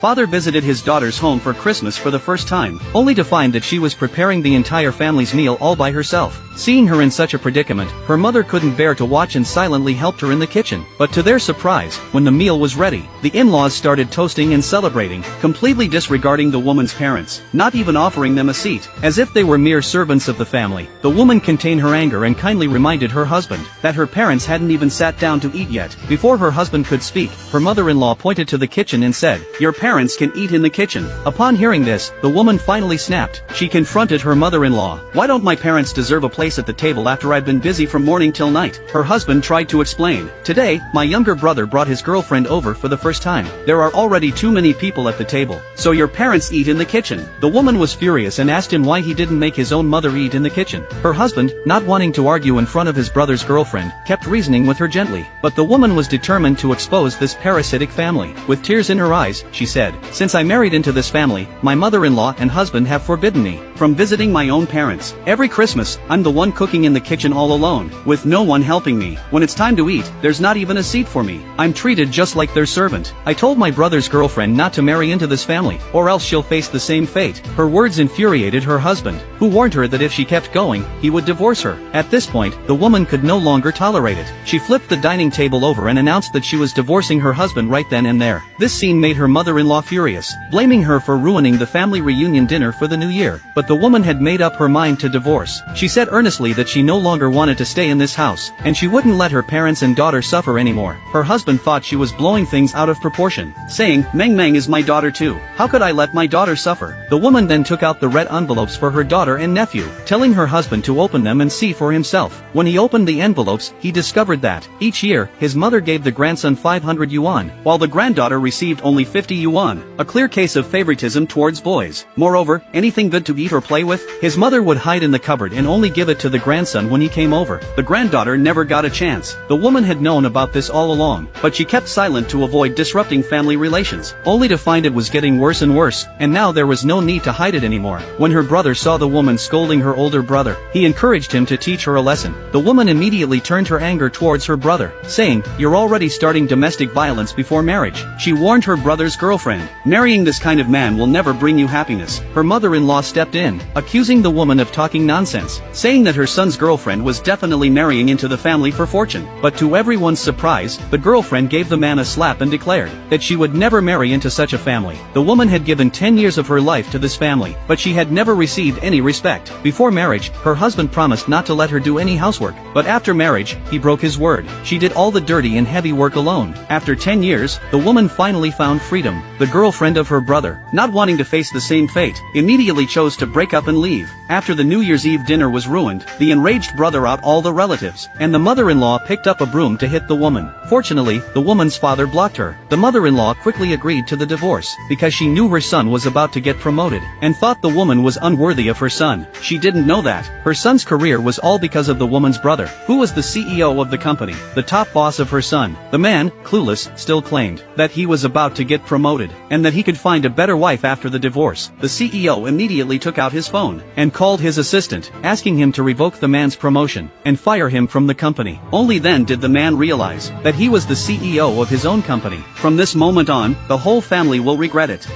Father visited his daughter's home for Christmas for the first time, only to find that she was preparing the entire family's meal all by herself. Seeing her in such a predicament, her mother couldn't bear to watch and silently helped her in the kitchen. But to their surprise, when the meal was ready, the in-laws started toasting and celebrating, completely disregarding the woman's parents, not even offering them a seat, as if they were mere servants of the family. The woman contained her anger and kindly reminded her husband that her parents hadn't even sat down to eat yet. Before her husband could speak, her mother-in-law pointed to the kitchen and said, "Your parents can eat in the kitchen." Upon hearing this, the woman finally snapped. She confronted her mother-in-law. "Why don't my parents deserve a place at the table after I've been busy from morning till night?" Her husband tried to explain. "Today, my younger brother brought his girlfriend over for the first time. There are already too many people at the table, so your parents eat in the kitchen." The woman was furious and asked him why he didn't make his own mother eat in the kitchen. Her husband, not wanting to argue in front of his brother's girlfriend, kept reasoning with her gently. But the woman was determined to expose this parasitic family. With tears in her eyes, she said, "Since I married into this family, my mother-in-law and husband have forbidden me from visiting my own parents. Every Christmas, I'm the one cooking in the kitchen all alone, with no one helping me. When it's time to eat, there's not even a seat for me. I'm treated just like their servant. I told my brother's girlfriend not to marry into this family, or else she'll face the same fate." Her words infuriated her husband, who warned her that if she kept going, he would divorce her. At this point, the woman could no longer tolerate it. She flipped the dining table over and announced that she was divorcing her husband right then and there. This scene made her mother-in-law furious, blaming her for ruining the family reunion dinner for the new year. But the woman had made up her mind to divorce. She said earnestly that she no longer wanted to stay in this house, and she wouldn't let her parents and daughter suffer anymore. Her husband thought she was blowing things out of proportion, saying, "Meng Meng is my daughter too. How could I let my daughter suffer?" The woman then took out the red envelopes for her daughter and nephew, telling her husband to open them and see for himself. When he opened the envelopes, he discovered that, each year, his mother gave the grandson 500 yuan, while the granddaughter received only 50 yuan, a clear case of favoritism towards boys. Moreover, anything good to eat or play with, his mother would hide in the cupboard and only give it to the grandson when he came over. The granddaughter never got a chance. The woman had known about this all along, but she kept silent to avoid disrupting family relations, only to find it was getting worse and worse, and now there was no need to hide it anymore. When her brother saw the woman scolding her older brother, he encouraged him to teach her a lesson. The woman immediately turned her anger towards her brother, saying, "You're already starting domestic violence before marriage." She warned her brother's girlfriend, "Marrying this kind of man will never bring you happiness." Her mother-in-law stepped in, accusing the woman of talking nonsense, saying that her son's girlfriend was definitely marrying into the family for fortune. But to everyone's surprise, the girlfriend gave the man a slap and declared that she would never marry into such a family. The woman had given 10 years of her life to this family, but she had never received any respect. Before marriage, her husband promised not to let her do any housework, but after marriage, he broke his word. She did all the dirty and heavy work alone. After 10 years, the woman finally found freedom. The girlfriend of her brother, not wanting to face the same fate, immediately chose to break up and leave. After the New Year's Eve dinner was ruined, the enraged brother out all the relatives, and the mother-in-law picked up a broom to hit the woman. Fortunately, the woman's father blocked her. The mother-in-law quickly agreed to the divorce, because she knew her son was about to get promoted, and thought the woman was unworthy of her son. She didn't know that her son's career was all because of the woman's brother, who was the CEO of the company, the top boss of her son. The man, clueless, still claimed that he was about to get promoted, and that he could find a better wife after the divorce. The CEO immediately took out his phone, and called his assistant, asking him to revoke the man's promotion, and fire him from the company. Only then did the man realize that he was the CEO of his own company. From this moment on, the whole family will regret it.